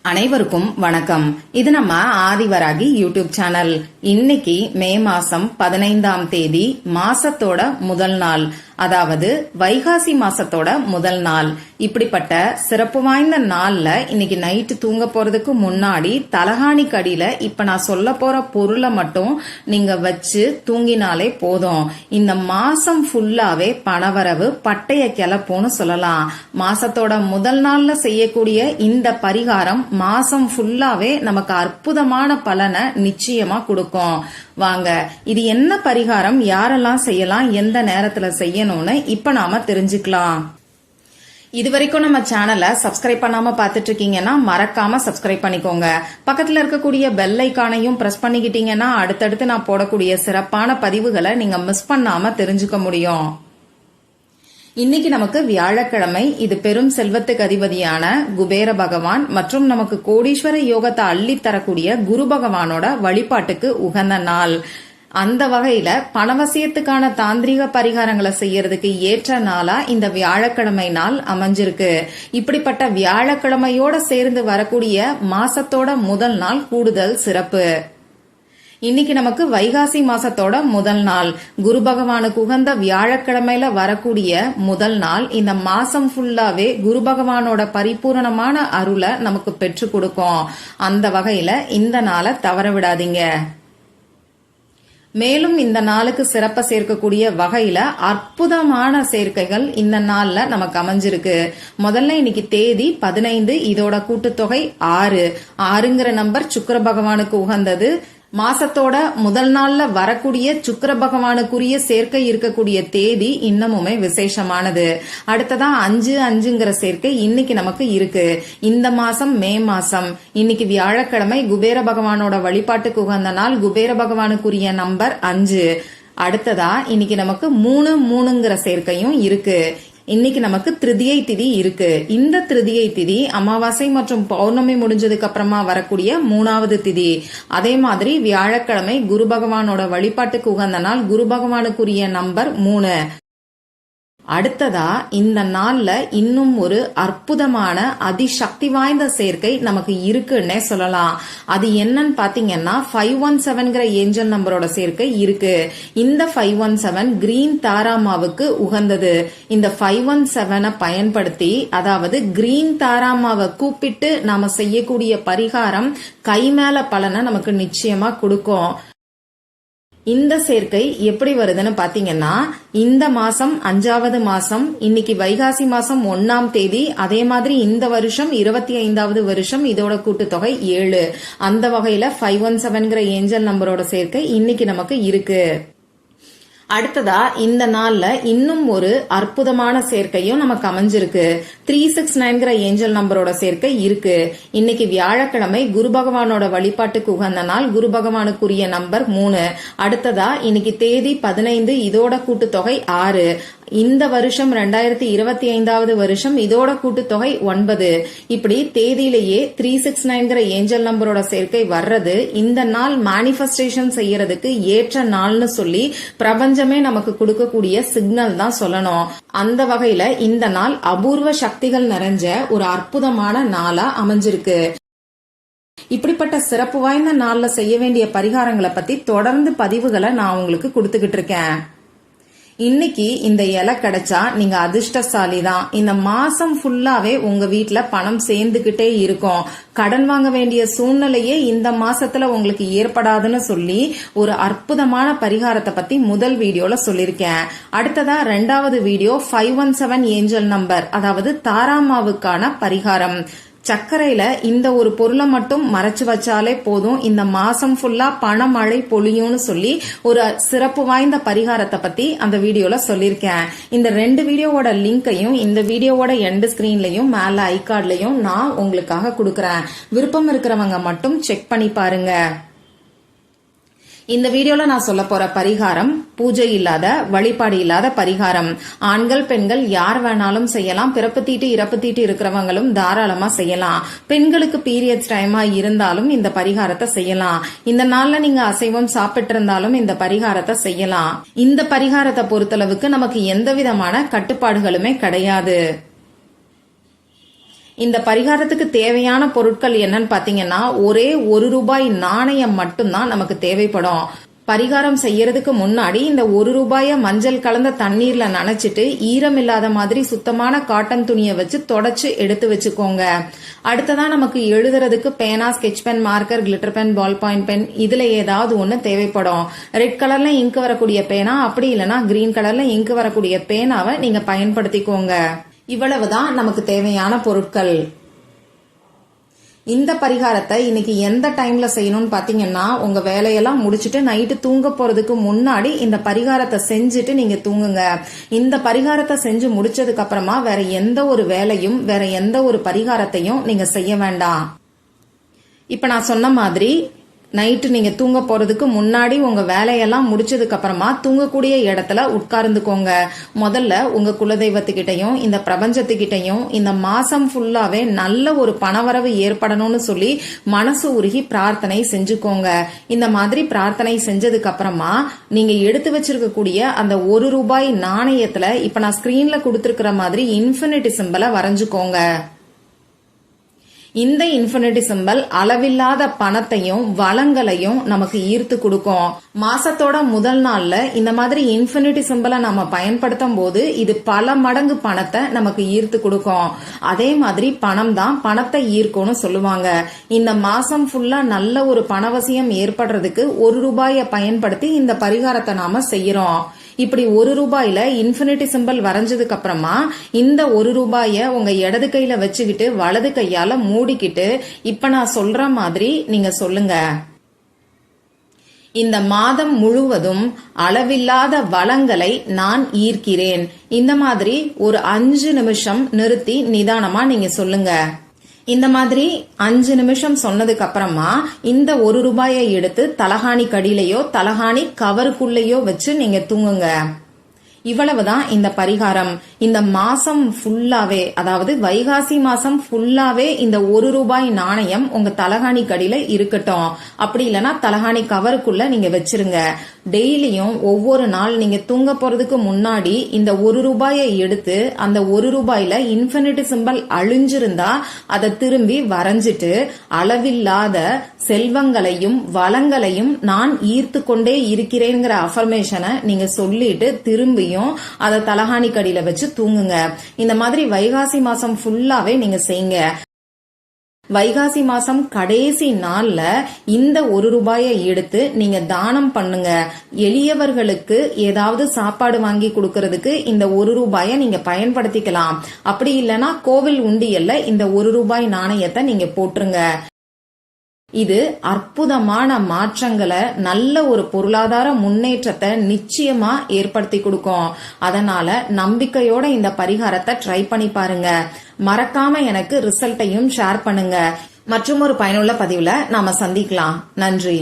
அனைவருக்கும் வணக்கம். இது நம்ம ஆதிவராகி யூடியூப் சேனல். இன்னைக்கு மே மாசம் 15ஆம் தேதி, மாசத்தோட முதல் நாள், அதாவது வைகாசி மாசத்தோட முதல் நாள். இப்படிப்பட்ட சிறப்பு வாய்ந்த நாள்ல இன்னைக்கு நைட்டு தூங்க போறதுக்கு முன்னாடி தலகாணிக்கு அடியில இப்ப நான் சொல்ல போற பொருளை மட்டும் நீங்க வச்சு தூங்கினாலே போதும். இந்த மாசம் ஃபுல்லாவே பணவரவு பட்டைய கிளப்பும்னு சொல்லலாம். மாசத்தோட முதல் நாள்ல செய்யக்கூடிய இந்த பரிகாரம் மாசம் ஃபுல்லாவே நமக்கு அற்புதமான பலனை நிச்சயமா கொடுக்கும். வாங்க, இது என்ன பரிகாரம், யாரெல்லாம் செய்யலாம், எந்த நேரத்துல செய்யணும்னு இப்ப நாம தெரிஞ்சுக்கலாம். இதுவரைக்கும் நம்ம சேனலை சப்ஸ்கிரைப் பண்ணாம பாத்துட்டு இருக்கீங்கன்னா மறக்காம சப்ஸ்கிரைப் பண்ணிக்கோங்க. பக்கத்துல இருக்கக்கூடிய பெல் ஐகானையும் பிரஸ் பண்ணிக்கிட்டீங்கன்னா அடுத்தடுத்து நான் போடக்கூடிய சிறப்பான பதிவுகளை நீங்க மிஸ் பண்ணாம தெரிஞ்சுக்க முடியும். இன்னைக்கு நமக்கு வியாழக்கிழமை. இது பெரும் செல்வத்துக்கு அதிபதியான குபேர பகவான் மற்றும் நமக்கு கோடீஸ்வர யோகத்தை அள்ளி தரக்கூடிய குரு பகவானோட வழிபாட்டுக்கு உகந்த நாள். அந்த வகையில பணவசியத்துக்கான தாந்திரிக பரிகாரங்களை செய்யறதுக்கு ஏற்ற நாளா இந்த வியாழக்கிழமை நாள் அமைஞ்சிருக்கு. இப்படிப்பட்ட வியாழக்கிழமையோட சேர்ந்து வரக்கூடிய மாசத்தோட முதல் நாள் கூடுதல் சிறப்பு. இன்னைக்கு நமக்கு வைகாசி மாசத்தோட முதல் நாள், குரு பகவானுக்கு உகந்த வியாழக்கிழமையில வரக்கூடிய முதல் நாள். இந்த மாசம் ஃபுல்லாவே குரு பகவானோட பரிபூரணமான அருளை நமக்கு பெற்று கொடுக்கும். அந்த வகையில இந்த நாளை தவற விடாதீங்க. மேலும் இந்த நாளுக்கு சிறப்ப சேர்க்கக்கூடிய வகையில அற்புதமான சேர்க்கைகள் இந்த நாள்ல நமக்கு அமைஞ்சிருக்கு. முதல்ல இன்னைக்கு தேதி 15, இதோட கூட்டுத்தொகை 6. 6ங்கிற நம்பர் சுக்கிர பகவானுக்கு உகந்தது. மாசத்தோட முதல் நாள்ல வரக்கூடிய சுக்கிர பகவானுக்குரிய சேர்க்கை இருக்கக்கூடிய தேதி இன்னமுமே விசேஷமானது. அடுத்ததா 5-5ங்கிற சேர்க்கை இன்னைக்கு நமக்கு இருக்கு. இந்த மாசம் மே மாசம், இன்னைக்கு வியாழக்கிழமை, குபேர பகவானோட வழிபாட்டுக்கு உகந்த நாள். குபேர பகவானுக்குரிய நம்பர் 5. அடுத்ததா இன்னைக்கு நமக்கு 3-3ங்கிற சேர்க்கையும் இருக்கு. இன்னைக்கு நமக்கு திருதியை திதி இருக்கு. இந்த திருதியை திதி அமாவாசை மற்றும் பௌர்ணமி முடிஞ்சதுக்கு அப்புறமா வரக்கூடிய 3வது திதி. அதே மாதிரி வியாழக்கிழமை குரு பகவானோட வழிபாட்டுக்கு உகந்த நாள். குரு பகவானுக்குரிய நம்பர் 3. அடுத்ததா இந்த நாள்ல இன்னும் ஒரு அற்புதமான அதிசக்தி வாய்ந்த சேர்க்கை நமக்கு இருக்குன்னே சொல்லலாம். அது என்னன்னு பாத்தீங்கன்னா 517ங்கிற ஏஞ்சல் நம்பரோட சேர்க்கை இருக்கு. இந்த 517 கிரீன் தாராமாவுக்கு உகந்தது. இந்த 517 பயன்படுத்தி, அதாவது கிரீன் தாராமாவை கூப்பிட்டு நாம செய்யக்கூடிய பரிகாரம் கை மேல பலனை நமக்கு நிச்சயமா கொடுக்கும். இந்த சேர்க்கை எப்படி வருதுன்னு பாத்தீங்கன்னா, இந்த மாசம் 5வது மாசம், இன்னைக்கு வைகாசி மாசம் 1ஆம் தேதி. அதே மாதிரி இந்த வருஷம் 25வது வருஷம், இதோட கூட்டுத்தொகை 7. அந்த வகையில 517ங்கிற ஏஞ்சல் நம்பரோட சேர்க்கை இன்னைக்கு நமக்கு இருக்கு. அடுத்ததா இந்த நாள்ல இன்னும் ஒரு அற்புதமான சேர்க்கையும் நமக்கு அமைஞ்சிருக்கு. 369ங்கிற ஏஞ்சல் நம்பரோட சேர்க்கை இருக்கு. இன்னைக்கு வியாழக்கிழமை, குரு பகவானோட வழிபாட்டுக்கு உகந்த நாள். குரு பகவானுக்குரிய நம்பர் 3. அடுத்ததா இன்னைக்கு தேதி 15, இதோட கூட்டுத்தொகை 6. இந்த வருஷம் 2025வது வருஷம், இதோட கூட்டுத்தொகை 9. இப்படி தேதியிலேயே 369ங்கிற ஏஞ்சல் நம்பரோட சேர்க்கை வர்றது இந்த நாள் மேனிஃபெஸ்டேஷன் செய்யறதுக்கு ஏற்ற நாள்னு சொல்லி பிரபஞ்சமே நமக்கு கொடுக்கக்கூடிய சிக்னல் தான் சொல்லணும். அந்த வகையில இந்த நாள் அபூர்வ சக்திகள் நிறைஞ்ச ஒரு அற்புதமான நாளா அமைஞ்சிருக்கு. இப்படிப்பட்ட சிறப்பு வாய்ந்த நாள்ல செய்ய வேண்டிய பரிகாரங்களை பத்தி தொடர்ந்து பதிவுகளை நான் உங்களுக்கு கொடுத்துக்கிட்டு இருக்கேன். இன்னைக்கு இந்த இலை கிடைச்சா நீங்க அதிர்ஷ்டசாலி தான். இந்த மாசம் ஃபுல்லாவே உங்க வீட்டுல பணம் சேர்ந்துகிட்டே இருக்கும். கடன் வாங்க வேண்டிய சூழ்நிலையே இந்த மாசத்துல உங்களுக்கு ஏற்படாதுன்னு சொல்லி ஒரு அற்புதமான பரிகாரத்தை பத்தி முதல் வீடியோல சொல்லிருக்கேன். அடுத்ததா 2வது வீடியோ 517 ஏஞ்சல் நம்பர், அதாவது தாராமாவுக்கான பரிகாரம். சர்க்கரையில இந்த ஒரு பொருளை மட்டும் மறைச்சு வச்சாலே போதும், இந்த மாசம் ஃபுல்லா பணமழை பொழியும்னு சொல்லி ஒரு சிறப்பு வாய்ந்த பரிகாரத்தை பத்தி அந்த வீடியோல சொல்லிருக்கேன். இந்த 2 வீடியோவோட லிங்கையும் இந்த வீடியோவோட எண்ட் ஸ்கிரீன்லயும் மேல ஐகார்ட்லயும் நான் உங்களுக்காக கொடுக்கறேன். விருப்பம் இருக்கிறவங்க மட்டும் செக் பண்ணி பாருங்க. இந்த வீடியோல நான் சொல்ல போற பரிகாரம் பூஜை இல்லாத, வழிபாடு இல்லாத பரிகாரம். ஆண்கள் பெண்கள் யார் வேணாலும் செய்யலாம். பிறப்பு தீட்டு இறப்பு தீட்டு இருக்கிறவங்களும் தாராளமா செய்யலாம். பெண்களுக்கு பீரியட்ஸ் டைமா இருந்தாலும் இந்த பரிகாரத்தை செய்யலாம். இந்த நாள்ல நீங்க அசைவம் சாப்பிட்டு இருந்தாலும் இந்த பரிகாரத்தை செய்யலாம். இந்த பரிகாரத்தை பொறுத்தளவுக்கு நமக்கு எந்த விதமான கட்டுப்பாடுகளுமே கிடையாது. இந்த பரிகாரத்துக்கு தேவையான பொருட்கள் என்னன்னு பாத்தீங்கன்னா ஒரே ₹1 நாணயம் மட்டும்தான் நமக்கு தேவைப்படும். பரிகாரம் செய்யறதுக்கு முன்னாடி இந்த ₹1 மஞ்சள் கலந்த தண்ணீர்ல நனைச்சிட்டு ஈரம் இல்லாத மாதிரி சுத்தமான காட்டன் துணியை வச்சு தொடச்சு எடுத்து வச்சுக்கோங்க. அடுத்ததான் நமக்கு எழுதுறதுக்கு பேனா, sketch pen, marker, glitter pen, ball point pen இதுல ஏதாவது ஒண்ணு தேவைப்படும். ரெட் கலர்ல இங்கு வரக்கூடிய பேனா, அப்படி இல்லைன்னா கிரீன் கலர்ல இங்கு வரக்கூடிய பேனாவை நீங்க பயன்படுத்திக்கோங்க. இவ்வளவுதான் நமக்கு தேவையான பொருட்கள். இந்த பரிகாரத்தை இன்னைக்கு எந்த டைம்ல செய்யணும்னு பாத்தீங்கன்னா உங்க வேலையெல்லாம் முடிச்சுட்டு நைட்டு தூங்க போறதுக்கு முன்னாடி இந்த பரிகாரத்தை செஞ்சுட்டு நீங்க தூங்குங்க. இந்த பரிகாரத்தை செஞ்சு முடிச்சதுக்கு அப்புறமா வேற எந்த ஒரு வேலையும் வேற எந்த ஒரு பரிகாரத்தையும் நீங்க செய்ய வேண்டாம். இப்ப நான் சொன்ன மாதிரி நைட்டு நீங்க தூங்க போறதுக்கு முன்னாடி உங்க வேலையெல்லாம் முடிச்சதுக்கு அப்புறமா தூங்கக்கூடிய இடத்துல உட்கார்ந்துக்கோங்க. முதல்ல உங்க குலதெய்வத்துக்கிட்டையும் இந்த பிரபஞ்சத்துக்கிட்டையும் இந்த மாசம் ஃபுல்லாவே நல்ல ஒரு பணவரவு ஏற்படணும்னு சொல்லி மனசு உருகி பிரார்த்தனை செஞ்சுக்கோங்க. இந்த மாதிரி பிரார்த்தனை செஞ்சதுக்கு அப்புறமா நீங்க எடுத்து வச்சிருக்கக்கூடிய அந்த ₹1 நாணயத்துல இப்ப நான் ஸ்கிரீன்ல கொடுத்திருக்கிற மாதிரி இன்ஃபினிட்டி சிம்பலை வரைஞ்சுக்கோங்க. இந்த இன்ஃபினிட்டி சிம்பல் அளவில்லாத பணத்தையும் வளங்களையும் நமக்கு ஈர்த்து கொடுக்கும். மாசத்தோட முதல் நாள்ல இந்த மாதிரி இன்ஃபினிட்டி சிம்பலை நம்ம பயன்படுத்தும் போது இது பல மடங்கு பணத்தை நமக்கு ஈர்த்து கொடுக்கும். அதே மாதிரி பணம் தான் பணத்தை ஈர்க்கும்னு சொல்லுவாங்க. இந்த மாசம் ஃபுல்லா நல்ல ஒரு பணவசியம் ஏற்படுறதுக்கு ₹1 பயன்படுத்தி இந்த பரிகாரத்தை நாம செய்யறோம். இப்படி ₹1 இன்ஃபினிட்டி சிம்பல் வரைஞ்சதுக்கு அப்புறமா இந்த ₹1 உங்க இடது கையில வச்சுக்கிட்டு வலது கையால மூடிக்கிட்டு இப்ப நான் சொல்ற மாதிரி நீங்க சொல்லுங்க. இந்த மாதம் முழுவதும் அளவில்லாத வளங்களை நான் ஈர்க்கிறேன். இந்த மாதிரி ஒரு 5 நிமிஷம் நிறுத்தி நிதானமா நீங்க சொல்லுங்க. இந்த மாதிரி 5 நிமிஷம் சொன்னதுக்கு அப்புறமா இந்த ₹1 எடுத்து தலகாணி கடியிலையோ தலகாணி கவருக்குள்ளேயோ வச்சு நீங்க தூங்குங்க. இவ்வளவுதான் இந்த பரிகாரம். இந்த மாசம் ஃபுல்லாவே, அதாவது வைகாசி மாசம் ஃபுல்லாவே இந்த ₹1 நாணயம் உங்க தலகாணி கடியில இருக்கட்டும். அப்படி இல்லைன்னா தலகாணி கவருக்குள்ள நீங்க வச்சிருங்க. டெய்லியும் ஒவ்வொரு நாள் நீங்க தூங்க போறதுக்கு முன்னாடி இந்த ₹1 எடுத்து அந்த ₹1 இன்ஃபினிட்டி சிம்பல் அழிஞ்சிருந்தா அதை திரும்பி வரைஞ்சிட்டு அளவில்லாத செல்வங்களையும் வளங்களையும் நான் ஈர்த்து கொண்டே இருக்கிறேங்கிற அஃபர்மேஷனை நீங்க சொல்லிட்டு திரும்பியும் அதை தலகாணி கடியில வச்சு தூங்குங்க. இந்த மாதிரி வைகாசி மாசம் ஃபுல்லாவே நீங்க செய்யுங்க. வைகாசி மாசம் கடைசி நாள்ல இந்த ₹1 எடுத்து நீங்க தானம் பண்ணுங்க. எளியவர்களுக்கு ஏதாவது சாப்பாடு வாங்கி கொடுக்கறதுக்கு இந்த ₹1 நீங்க பயன்படுத்திக்கலாம். அப்படி இல்லைன்னா கோவில் உண்டியல்ல இந்த ₹1 நாணயத்தை நீங்க போட்டுருங்க. இது அற்புதமான மாற்றங்களை, நல்ல ஒரு பொருளாதார முன்னேற்றத்தை நிச்சயமா ஏற்படுத்தி கொடுக்கும். அதனால நம்பிக்கையோட இந்த பரிகாரத்தை ட்ரை பண்ணி பாருங்க. மறக்காம எனக்கு ரிசல்ட்டையும் ஷேர் பண்ணுங்க. மற்றும் ஒரு பயனுள்ள பதிவுல நாம சந்திக்கலாம். நன்றி.